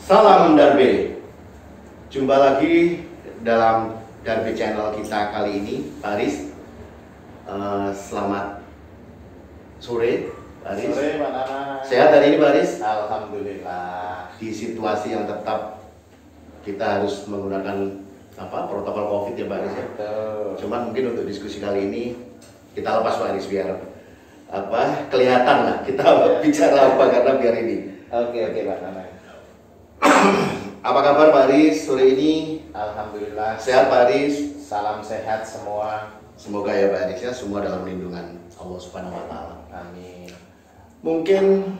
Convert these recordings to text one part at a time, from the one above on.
Salam Darbe. Jumpa lagi dalam Darbe Channel kita kali ini, Pak Aris. Selamat sore, Pak Aris. Sore, Pak Nana. Sehat hari ini, Pak Aris? Alhamdulillah. Di situasi yang tetap kita harus menggunakan protokol COVID ya, Pak Aris ya. Cuman mungkin untuk diskusi kali ini kita lepas, Pak Aris, biar kelihatan lah kita bicara apa karena biar ini. Oke, Pak Nana. Apa kabar Pak Aris sore ini? Alhamdulillah. Sehat Pak Aris? Salam sehat semua. Semoga ya Pak Aris ya, semua dalam lindungan Allah Subhanahu wa Ta'ala. Amin. Mungkin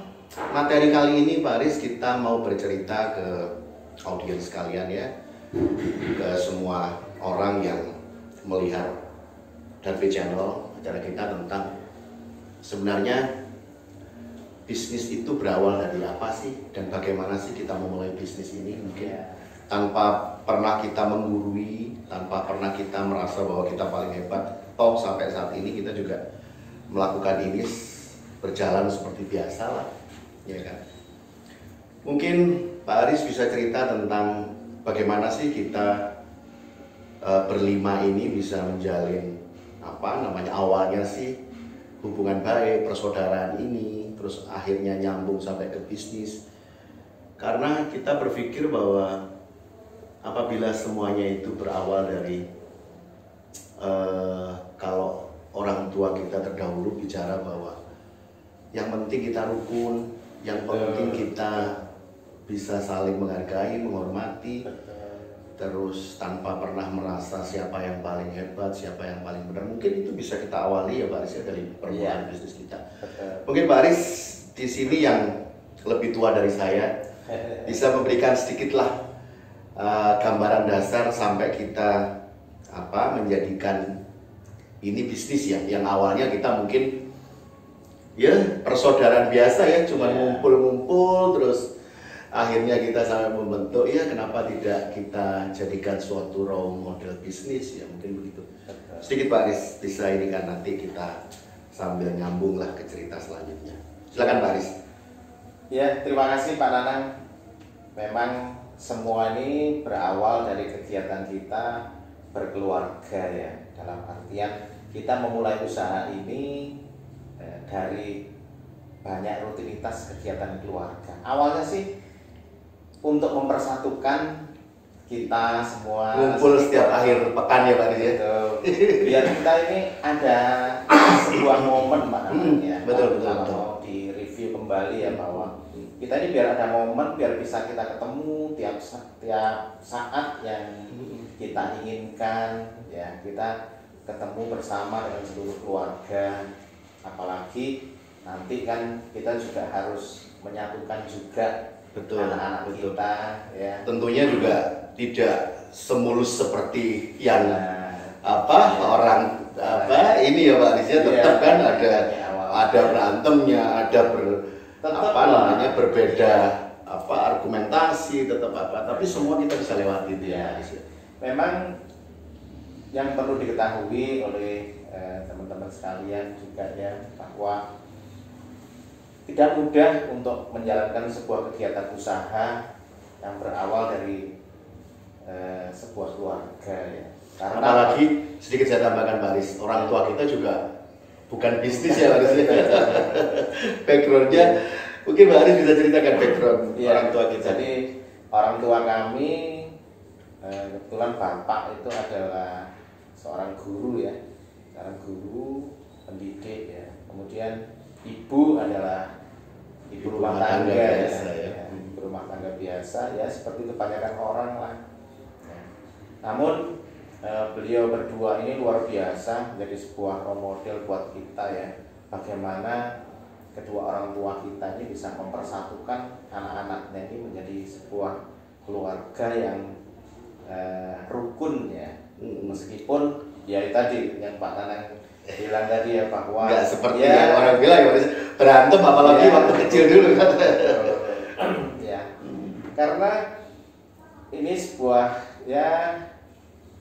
materi kali ini Pak Aris kita mau bercerita ke audiens sekalian ya, ke semua orang yang melihat Darbe Channel, acara kita tentang sebenarnya bisnis itu berawal dari apa sih dan bagaimana sih kita memulai bisnis ini, mungkin tanpa pernah kita menggurui, tanpa pernah kita merasa bahwa kita paling hebat. Toh sampai saat ini kita juga melakukan ini berjalan seperti biasa lah, ya kan. Mungkin Pak Aris bisa cerita tentang bagaimana sih kita berlima ini bisa menjalin awalnya sih hubungan baik, persaudaraan ini, terus akhirnya nyambung sampai ke bisnis. Karena kita berpikir bahwa apabila semuanya itu berawal dari kalau orang tua kita terdahulu bicara bahwa yang penting kita rukun, yang penting kita bisa saling menghargai, menghormati, terus tanpa pernah merasa siapa yang paling hebat, siapa yang paling benar. Mungkin itu bisa kita awali ya Pak Aris ya, dari permulaan bisnis kita. Mungkin Pak Aris di sini yang lebih tua dari saya bisa memberikan sedikitlah gambaran dasar sampai kita menjadikan ini bisnis ya, yang awalnya kita mungkin ya persaudaraan biasa ya, cuma ngumpul-ngumpul terus akhirnya kita sampai membentuk, ya kenapa tidak kita jadikan suatu role model bisnis ya, mungkin begitu. Sedikit Pak Aris bisa ini kan, nanti kita sambil nyambung lah ke cerita selanjutnya. Silakan Pak Aris. Ya, terima kasih Pak Nanang. Memang semua ini berawal dari kegiatan kita berkeluarga ya, dalam artian kita memulai usaha ini dari banyak rutinitas kegiatan keluarga. Awalnya sih untuk mempersatukan kita semua, ngumpul setiap akhir pekan ya Pak Aris ya. Biar kita ini ada sebuah momen Pak Nanang ya. Betul. Mau di review kembali ya, bahwa kita ini biar ada momen, biar bisa kita ketemu tiap saat yang kita inginkan ya, kita ketemu bersama dengan seluruh keluarga. Apalagi nanti kan kita juga harus menyatukan juga anak-anak kita ya. Tentunya juga tidak semulus seperti yang orang ini ya Pak Aris ya, tetap kan ada berantemnya, ada berbeda argumentasi, tetap tapi semua kita bisa lewati ya. Memang yang perlu diketahui oleh teman-teman sekalian juga ya, bahwa tidak mudah untuk menjalankan sebuah kegiatan usaha yang berawal dari sebuah keluarga ya. Karena apalagi sedikit saya tambahkan Pak Aris, orang tua kita juga bukan bisnis ya Pak Aris. Backgroundnya mungkin Pak Aris bisa ceritakan background orang tua kita. Jadi orang tua kami kebetulan bapak itu adalah seorang guru ya, seorang guru pendidik ya. Kemudian ibu adalah ibu rumah tangga biasa ya. Ibu rumah tangga biasa ya, seperti kebanyakan orang lah ya. Namun beliau berdua ini luar biasa, menjadi sebuah role model buat kita ya, bagaimana kedua orang tua kita ini bisa mempersatukan anak-anaknya ini menjadi sebuah keluarga yang rukun ya. Meskipun ya tadi yang Pak Nanang bilang tadi ya, bahwa nggak seperti yang orang bilang ya, berantem apalagi waktu kecil dulu kan. Ya, karena ini sebuah ya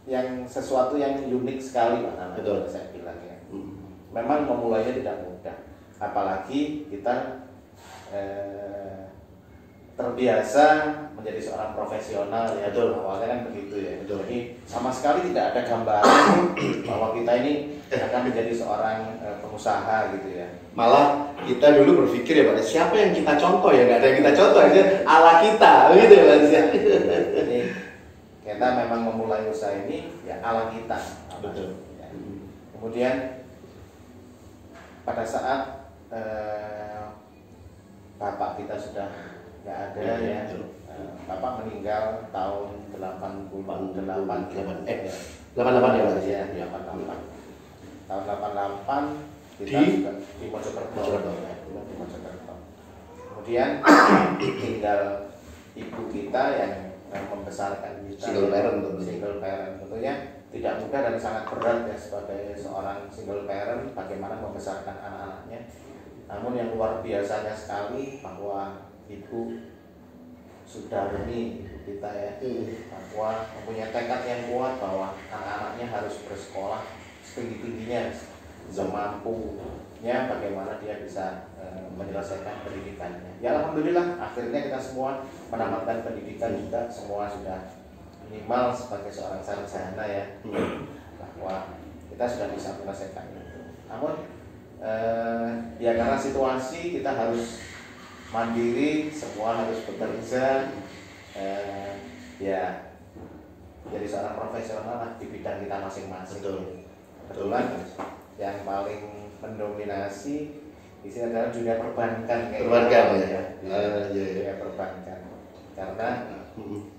yang sesuatu yang unik sekali Pak Nanang. Betul, saya bilang ya. Memang memulainya tidak mudah, apalagi kita terbiasa menjadi seorang profesional ya. Betul. Awalnya kan begitu ya. Betul. Jadi sama sekali tidak ada gambaran bahwa kita ini akan menjadi seorang pengusaha gitu ya. Malah kita dulu berpikir ya Pak, siapa yang kita contoh ya, nggak ada yang kita contoh aja ala kita gitu ya Pak. Jadi kita memang memulai usaha ini ya ala kita. Betul. Ya. Kemudian pada saat bapak kita sudah nggak ada ya, bapak meninggal tahun 88 88 ya Pak. ya 88 tahun 88 kita Di? juga di Mojokerto. Mojokerto. Ya, di Mojokerto. Kemudian tinggal ibu kita yang membesarkan kita, Single parent tentunya. single parent tentunya tidak mudah dan sangat berat ya sebagai seorang single parent bagaimana membesarkan anak-anaknya. Namun yang luar biasanya sekali bahwa ibu Sudarmi ibu kita ya, bahwa mempunyai tekad yang kuat bahwa anak-anaknya harus bersekolah setinggi-tingginya, semampunya bagaimana dia bisa menyelesaikan pendidikannya. Ya alhamdulillah akhirnya kita semua menamatkan pendidikan juga, semua sudah minimal sebagai seorang sarjana ya, bahwa kita sudah bisa menyelesaikan itu. Namun ya karena situasi kita harus mandiri, semua harus bekerja, ya jadi seorang profesional lah di bidang kita masing-masing. Kebetulan yang paling mendominasi di sini adalah dunia perbankan. Perbankan ya. Dunia perbankan. Karena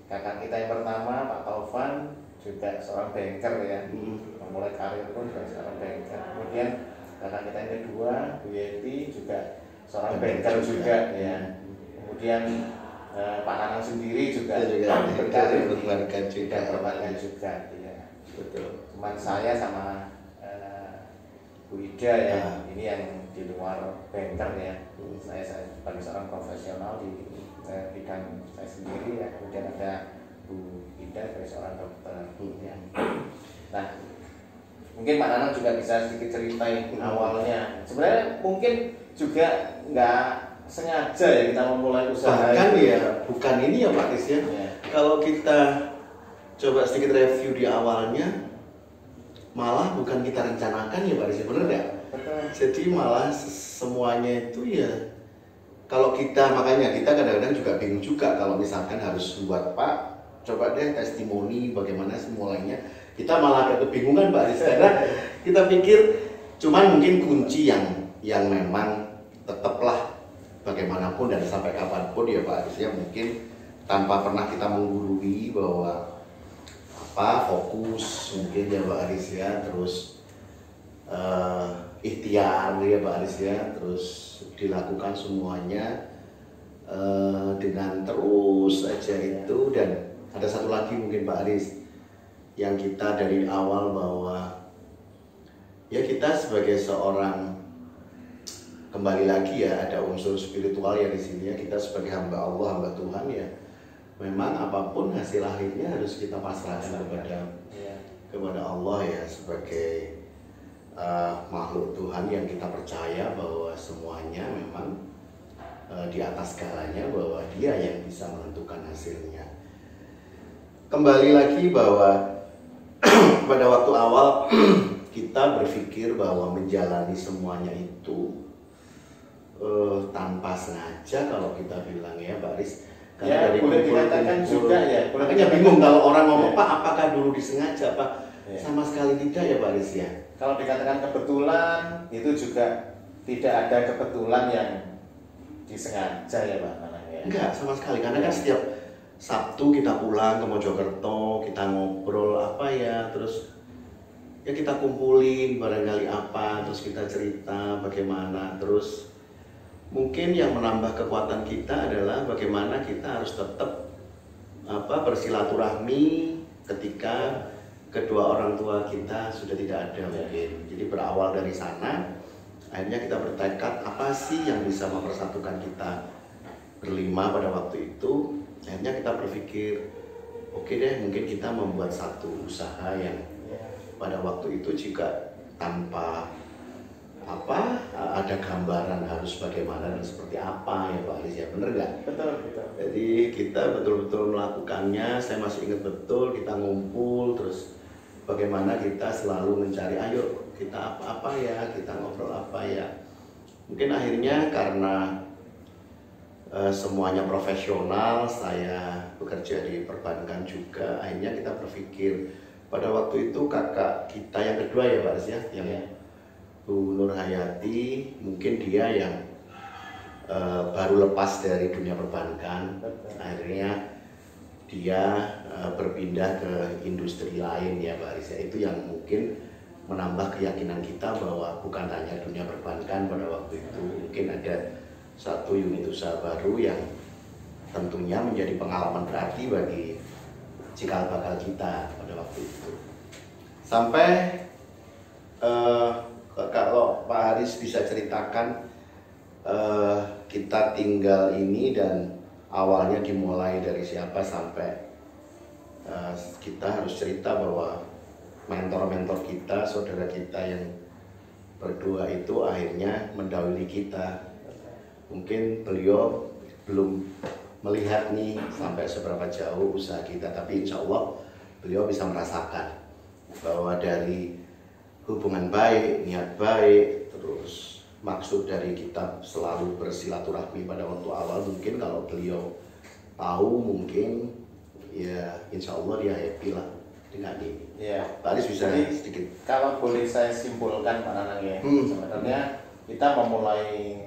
kakak kita yang pertama Pak Taufan juga seorang banker ya, memulai karir pun juga seorang banker. Kemudian kakak kita yang kedua Bu Yeti juga seorang banker juga ya. Kemudian Pak Nanang sendiri juga berkarir di perbankan juga ya. Betul. Cuman saya sama Bu Ida ya, ini yang di luar banker ya. Saya sebagai seorang profesional di bidang saya sendiri ya. Kemudian ada Bu Ida sebagai seorang dokter ya. Nah, mungkin Pak Nanang juga bisa sedikit ceritain awalnya. Sebenarnya mungkin juga nggak sengaja ya kita memulai usaha. Bahkan ya, bukan ini ya Pak Tis ya. Kalau kita coba sedikit review di awalnya, malah bukan kita rencanakan ya Pak Tis, bener nggak? Jadi malah semuanya itu ya, kalau kita, makanya kita kadang-kadang juga bingung juga kalau misalkan harus buat Pak, coba deh testimoni bagaimana semulanya. Kita malah agak kebingungan Pak Tis, karena kita pikir cuman mungkin kunci yang memang tetaplah bagaimanapun dan sampai kapanpun ya Pak Tis ya, mungkin tanpa pernah kita menggurui bahwa fokus mungkin ya Pak Aris ya, terus ikhtiar ya Pak Aris ya, terus dilakukan semuanya dengan terus aja itu. Dan ada satu lagi mungkin Pak Aris yang kita dari awal bahwa ya kita sebagai seorang, kembali lagi ya ada unsur spiritual ya di sini ya, kita sebagai hamba Allah, hamba Tuhan ya, memang apapun hasil akhirnya harus kita pasrahkan kepada Allah ya, sebagai makhluk Tuhan yang kita percaya bahwa semuanya memang di atas segalanya, bahwa Dia yang bisa menentukan hasilnya. Kembali lagi bahwa pada waktu awal kita berpikir bahwa menjalani semuanya itu tanpa sengaja, kalau kita bilang ya Pak Aris. Karena ya, boleh dikatakan juga ya. Makanya bingung kalau orang ngomong Pak, apakah dulu disengaja Pak? Sama sekali tidak ya Pak Aris ya. Kalau dikatakan kebetulan, itu juga tidak ada kebetulan yang disengaja ya Pak Nanang ya. Enggak sama sekali, karena kan setiap Sabtu kita pulang ke Mojokerto, kita ngobrol apa ya, terus ya kita kumpulin barangkali apa, terus kita cerita bagaimana, terus mungkin yang menambah kekuatan kita adalah bagaimana kita harus tetap bersilaturahmi ketika kedua orang tua kita sudah tidak ada mungkin. Jadi berawal dari sana, akhirnya kita bertekad apa sih yang bisa mempersatukan kita berlima pada waktu itu. Akhirnya kita berpikir, oke deh, mungkin kita membuat satu usaha yang pada waktu itu juga tanpa ada gambaran harus bagaimana dan seperti apa ya Pak Aris ya, bener nggak? Betul, betul. Jadi kita betul-betul melakukannya. Saya masih ingat betul kita ngumpul terus bagaimana kita selalu mencari, ayo kita apa-apa ya, kita ngobrol apa ya. Mungkin akhirnya karena semuanya profesional, saya bekerja di perbankan juga, akhirnya kita berpikir pada waktu itu kakak kita yang kedua ya Pak Aris ya, yang Bu Nur Hayati, mungkin dia yang baru lepas dari dunia perbankan. Akhirnya dia berpindah ke industri lain ya Pak Aris ya. Itu yang mungkin menambah keyakinan kita bahwa bukan hanya dunia perbankan pada waktu itu, mungkin ada satu unit usaha baru yang tentunya menjadi pengalaman berarti bagi cikal bakal kita pada waktu itu. Sampai kalau Pak Haris bisa ceritakan kita tinggal ini dan awalnya dimulai dari siapa sampai kita harus cerita bahwa mentor-mentor kita, saudara kita yang berdua itu akhirnya mendahului kita. Mungkin beliau belum melihat nih sampai seberapa jauh usaha kita, tapi insya Allah beliau bisa merasakan bahwa dari hubungan baik, niat baik, terus maksud dari kita selalu bersilaturahmi pada waktu awal, mungkin kalau beliau tahu mungkin ya insya Allah dia happy lah dengan ini. Ya, Pak Aris bisa jadi, sedikit. Kalau boleh saya simpulkan Pak Nanang ya, sebenarnya kita memulai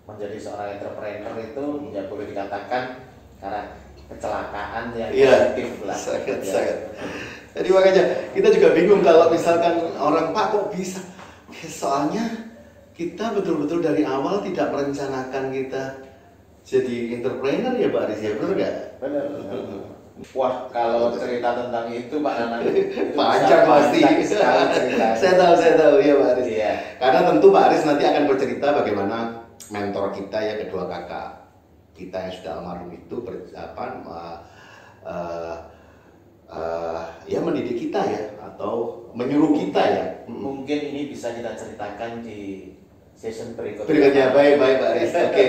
menjadi seorang entrepreneur itu ya boleh dikatakan karena kecelakaan yang positif lah. Sangat. Jadi makanya kita juga bingung kalau misalkan orang Pak kok bisa. Soalnya kita betul-betul dari awal tidak merencanakan kita jadi entrepreneur ya Pak Aris ya, benar nggak? Benar. Wah, kalau cerita tentang itu Pak Nanang panjang pasti. Saya tahu ya Pak Aris. Iya. Karena tentu Pak Aris nanti akan bercerita bagaimana mentor kita ya, kedua kakak kita yang sudah almarhum itu ya mendidik kita ya, atau menyuruh kita ya. Mungkin ini bisa kita ceritakan di session berikutnya. Berikutnya, baik Pak Aris. Oke.